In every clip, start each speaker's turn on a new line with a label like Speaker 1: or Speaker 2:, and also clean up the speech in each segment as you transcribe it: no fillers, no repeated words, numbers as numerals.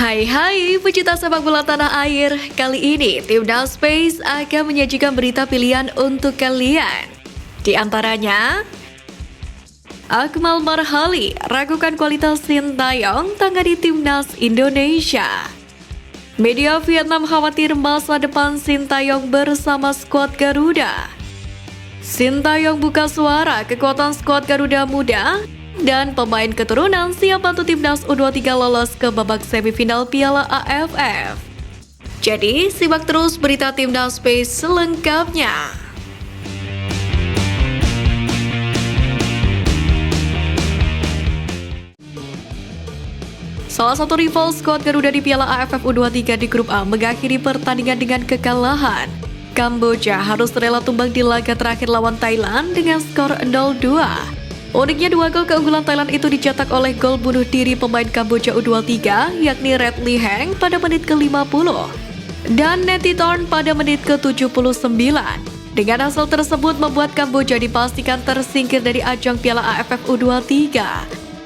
Speaker 1: Hai pecinta sepak bola tanah air. Kali ini Timnas Space akan menyajikan berita pilihan untuk kalian. Di antaranya, Akmal Marhali ragukan kualitas Sintayong tangani Timnas Indonesia. Media Vietnam khawatir masa depan Sintayong bersama skuad Garuda. Sintayong buka suara kekuatan skuad Garuda Muda. Dan pemain keturunan siap bantu Timnas U23 lolos ke babak semifinal Piala AFF. Jadi, simak terus berita Timnas Space selengkapnya. Salah satu rival skuad Garuda di Piala AFF U23 di grup A mengakhiri pertandingan dengan kekalahan. Kamboja harus rela tumbang di laga terakhir lawan Thailand dengan skor 0-2. Uniknya 2 gol keunggulan Thailand itu dicetak oleh gol bunuh diri pemain Kamboja U23 yakni Red Lee Heng pada menit ke-50 dan Netitorn pada menit ke-79. Dengan hasil tersebut membuat Kamboja dipastikan tersingkir dari ajang Piala AFF U23.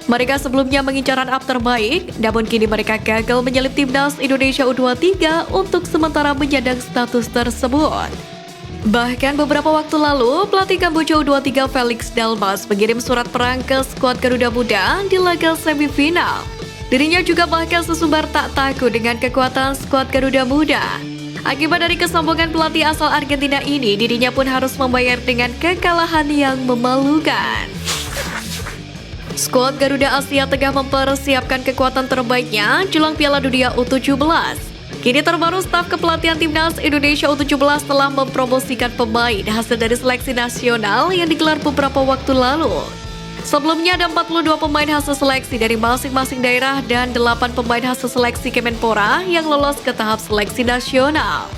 Speaker 1: Mereka sebelumnya mengincar run-up terbaik, namun kini mereka gagal menyalip Timnas Indonesia U23 untuk sementara menyandang status tersebut. Bahkan beberapa waktu lalu, pelatih Kamboja U23 Felix Dalmas mengirim surat perang ke skuad Garuda Muda di laga semifinal. Dirinya juga bahkan sesumbar tak takut dengan kekuatan skuad Garuda Muda. Akibat dari kesombongan pelatih asal Argentina ini, dirinya pun harus membayar dengan kekalahan yang memalukan. Skuad Garuda Asia tengah mempersiapkan kekuatan terbaiknya jelang Piala Dunia U17. Kini terbaru staf kepelatihan Timnas Indonesia U17 telah mempromosikan pemain hasil dari seleksi nasional yang digelar beberapa waktu lalu. Sebelumnya ada 42 pemain hasil seleksi dari masing-masing daerah dan 8 pemain hasil seleksi Kemenpora yang lolos ke tahap seleksi nasional.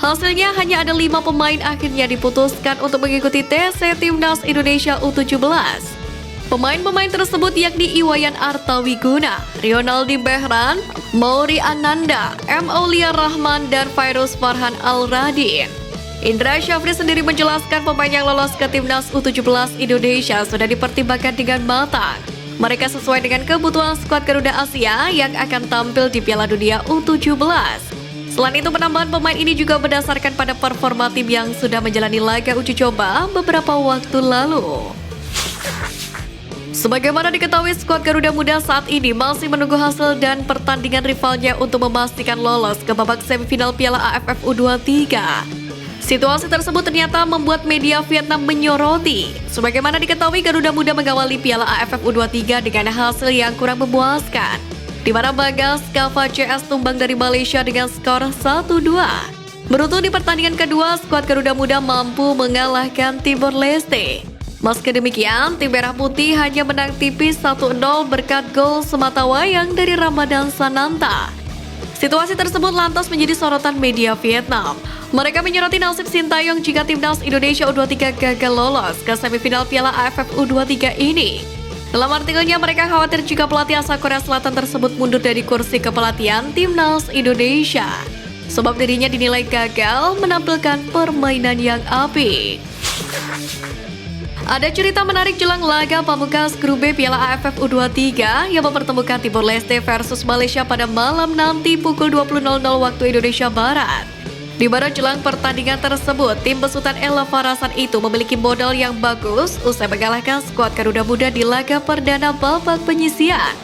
Speaker 1: Hasilnya hanya ada 5 pemain akhirnya diputuskan untuk mengikuti TC Timnas Indonesia U17. Pemain-pemain tersebut yakni Iwayan Artawiguna, Rionaldi Behran, Mauri Ananda, M. Aulia Rahman, dan Fairuz Farhan Al-Radin. Indra Syafri sendiri menjelaskan pemain yang lolos ke Timnas U17 Indonesia sudah dipertimbangkan dengan matang. Mereka sesuai dengan kebutuhan skuad Garuda Asia yang akan tampil di Piala Dunia U17. Selain itu, penambahan pemain ini juga berdasarkan pada performa tim yang sudah menjalani laga uji coba beberapa waktu lalu. Sebagaimana diketahui, skuad Garuda Muda saat ini masih menunggu hasil dan pertandingan rivalnya untuk memastikan lolos ke babak semifinal Piala AFF U23. Situasi tersebut ternyata membuat media Vietnam menyoroti. Sebagaimana diketahui, Garuda Muda mengawali Piala AFF U23 dengan hasil yang kurang memuaskan, di mana Bagas Kava CS tumbang dari Malaysia dengan skor 1-2. Beruntung di pertandingan kedua, skuad Garuda Muda mampu mengalahkan Timor Leste. Meski demikian, tim merah putih hanya menang tipis 1-0 berkat gol sematawayang dari Ramadan Sananta. Situasi tersebut lantas menjadi sorotan media Vietnam. Mereka menyoroti nasib Sintayong jika Timnas Indonesia U23 gagal lolos ke semifinal Piala AFF U23 ini. Dalam artikelnya, mereka khawatir jika pelatih asal Korea Selatan tersebut mundur dari kursi kepelatihan Timnas Indonesia, sebab dirinya dinilai gagal menampilkan permainan yang apik. Ada cerita menarik jelang laga pamungkas grup B Piala AFF U23 yang mempertemukan Timor Leste versus Malaysia pada malam nanti pukul 20.00 waktu Indonesia Barat. Di mana jelang pertandingan tersebut, tim besutan Ella Farasan itu memiliki modal yang bagus usai mengalahkan skuad Garuda Muda di laga perdana babak penyisian.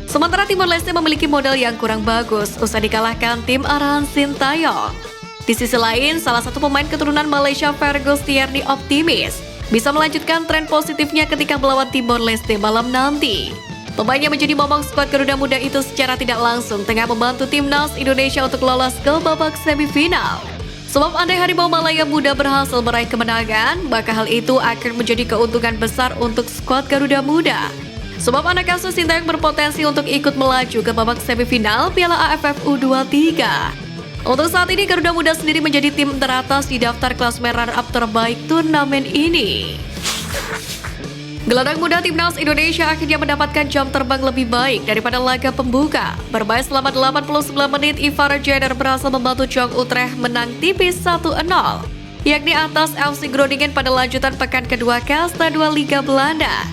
Speaker 1: Sementara Timor Leste memiliki modal yang kurang bagus usai dikalahkan tim arahan Sintayong. Di sisi lain, salah satu pemain keturunan Malaysia, Fergus Tierney, optimis bisa melanjutkan tren positifnya ketika melawan Timor Leste malam nanti. Pemain yang menjadi momok skuad Garuda Muda itu secara tidak langsung tengah membantu Timnas Indonesia untuk lolos ke babak semifinal. Sebab andai Harimau Malaya Muda berhasil meraih kemenangan, maka hal itu akan menjadi keuntungan besar untuk skuad Garuda Muda. Sebab anak asuh Sintayong berpotensi untuk ikut melaju ke babak semifinal Piala AFF U23. Untuk saat ini, Garuda Muda sendiri menjadi tim teratas di daftar klasemen runner-up terbaik turnamen ini. Gelandang muda Timnas Indonesia akhirnya mendapatkan jam terbang lebih baik daripada laga pembuka. Bermain selama 89 menit, Ivar Jenner berhasil membantu Jong Utrecht menang tipis 1-0, yakni atas FC Groningen pada lanjutan pekan kedua Kasta 2 Liga Belanda.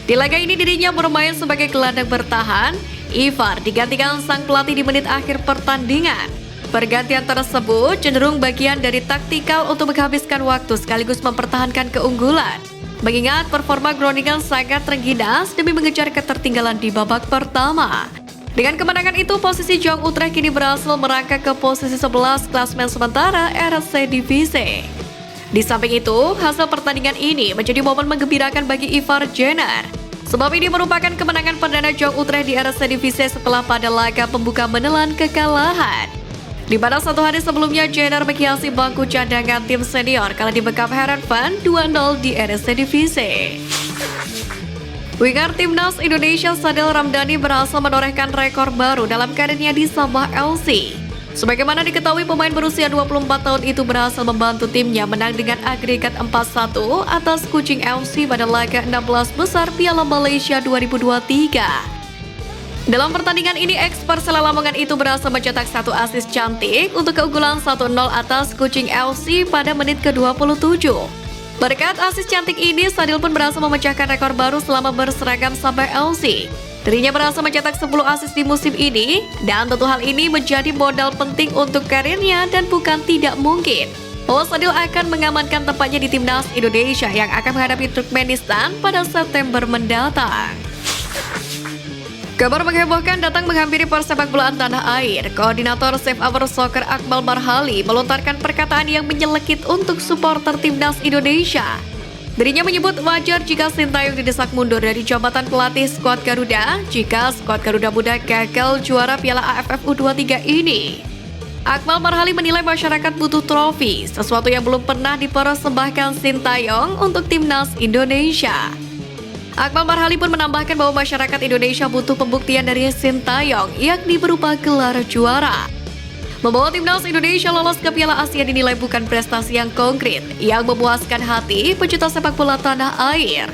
Speaker 1: Di laga ini dirinya bermain sebagai gelandang bertahan. Ivar digantikan sang pelatih di menit akhir pertandingan. Pergantian tersebut cenderung bagian dari taktikal untuk menghabiskan waktu sekaligus mempertahankan keunggulan. Mengingat performa Groningen sangat terengginas demi mengejar ketertinggalan di babak pertama. Dengan kemenangan itu, posisi Jong Utrecht kini berhasil merangkak ke posisi 11 klasemen sementara RC Divisi. Di samping itu, hasil pertandingan ini menjadi momen menggembirakan bagi Ivar Jenner. Sebab ini merupakan kemenangan perdana Jong Utrecht di RC Divisi setelah pada laga pembuka menelan kekalahan. Di mana satu hari sebelumnya Jenner menghiasi bangku cadangan tim senior kala dibekap Heerenveen 2-0 di RC Divisi. Winger Timnas Indonesia Sadil Ramdhani berhasil menorehkan rekor baru dalam karirnya di Sabah FC. Sebagaimana diketahui, pemain berusia 24 tahun itu berhasil membantu timnya menang dengan agregat 4-1 atas Kuching FC pada laga 16 besar Piala Malaysia 2023. Dalam pertandingan ini, ex-Persela Lamongan itu berhasil mencetak satu assist cantik untuk keunggulan 1-0 atas Kuching FC pada menit ke-27. Berkat assist cantik ini, Sadil pun berhasil memecahkan rekor baru selama berseragam Sabah FC. Dirinya berhasil mencetak 10 assist di musim ini, dan tentu hal ini menjadi modal penting untuk karirnya dan bukan tidak mungkin bahwa Sadil akan mengamankan tempatnya di Timnas Indonesia yang akan menghadapi Turkmenistan pada September mendatang. Kabar menghebohkan datang menghampiri persepakbolaan tanah air. Koordinator Save Our Soccer Akmal Marhali melontarkan perkataan yang menyelekit untuk supporter Timnas Indonesia. Dirinya menyebut wajar jika Sintayong didesak mundur dari jabatan pelatih skuad Garuda jika skuad Garuda Muda gagal juara Piala AFF U23 ini. Akmal Marhali menilai masyarakat butuh trofi, sesuatu yang belum pernah dipersembahkan Sintayong untuk Timnas Indonesia. Akmal Marhali pun menambahkan bahwa masyarakat Indonesia butuh pembuktian dari Sintayong, yakni berupa gelar juara. Membawa Timnas Indonesia lolos ke Piala Asia dinilai bukan prestasi yang konkret, yang memuaskan hati pecinta sepak bola tanah air.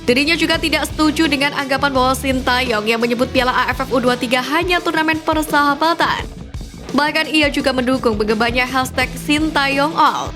Speaker 1: Dirinya juga tidak setuju dengan anggapan bahwa Sintayong yang menyebut Piala AFF U23 hanya turnamen persahabatan. Bahkan ia juga mendukung berkembangnya hashtag Sintayong All.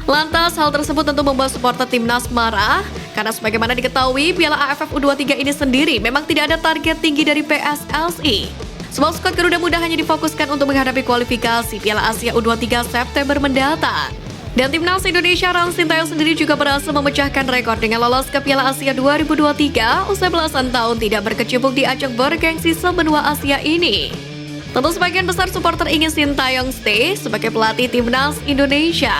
Speaker 1: Lantas, hal tersebut tentu membuat supporter Timnas marah, karena sebagaimana diketahui, Piala AFF U23 ini sendiri memang tidak ada target tinggi dari PSSI. Sebab skuad Garuda Muda hanya difokuskan untuk menghadapi kualifikasi Piala Asia U23 September mendatang. Dan Timnas Indonesia Ran Sintayong sendiri juga berhasil memecahkan rekor dengan lolos ke Piala Asia 2023 usai belasan tahun tidak berkecimpung di ajang bergengsi sebenua Asia ini. Tentu sebagian besar supporter ingin Sintayong stay sebagai pelatih Timnas Indonesia.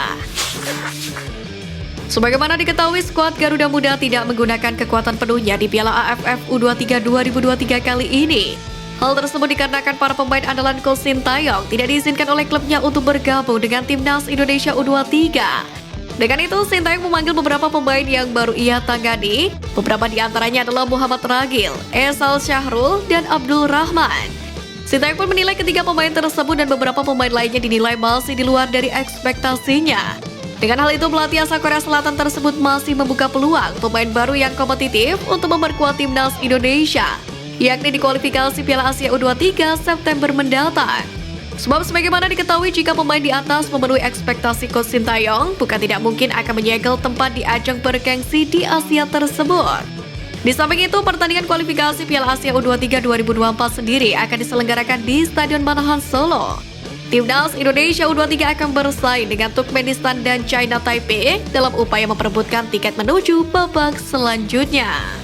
Speaker 1: Sebagaimana diketahui, skuad Garuda Muda tidak menggunakan kekuatan penuhnya di Piala AFF U23 2023 kali ini. Hal tersebut dikarenakan para pemain andalan coach Sintayong tidak diizinkan oleh klubnya untuk bergabung dengan Timnas Indonesia U23. Dengan itu, Sintayong memanggil beberapa pemain yang baru ia tangani. Beberapa di antaranya adalah Muhammad Ragil, Esal Syahrul, dan Abdul Rahman. Sintayong pun menilai ketiga pemain tersebut dan beberapa pemain lainnya dinilai masih di luar dari ekspektasinya. Dengan hal itu, pelatih asal Korea Selatan tersebut masih membuka peluang pemain baru yang kompetitif untuk memperkuat Timnas Indonesia, yakni di kualifikasi Piala Asia U23 September mendatang. Sebab sebagaimana diketahui, jika pemain di atas memenuhi ekspektasi coach Sintayong, bukan tidak mungkin akan menyegel tempat di ajang bergengsi di Asia tersebut. Di samping itu, pertandingan kualifikasi Piala Asia U23 2024 sendiri akan diselenggarakan di Stadion Manahan Solo. Timnas Indonesia U23 akan bersaing dengan Turkmenistan dan China Taipei dalam upaya memperebutkan tiket menuju babak selanjutnya.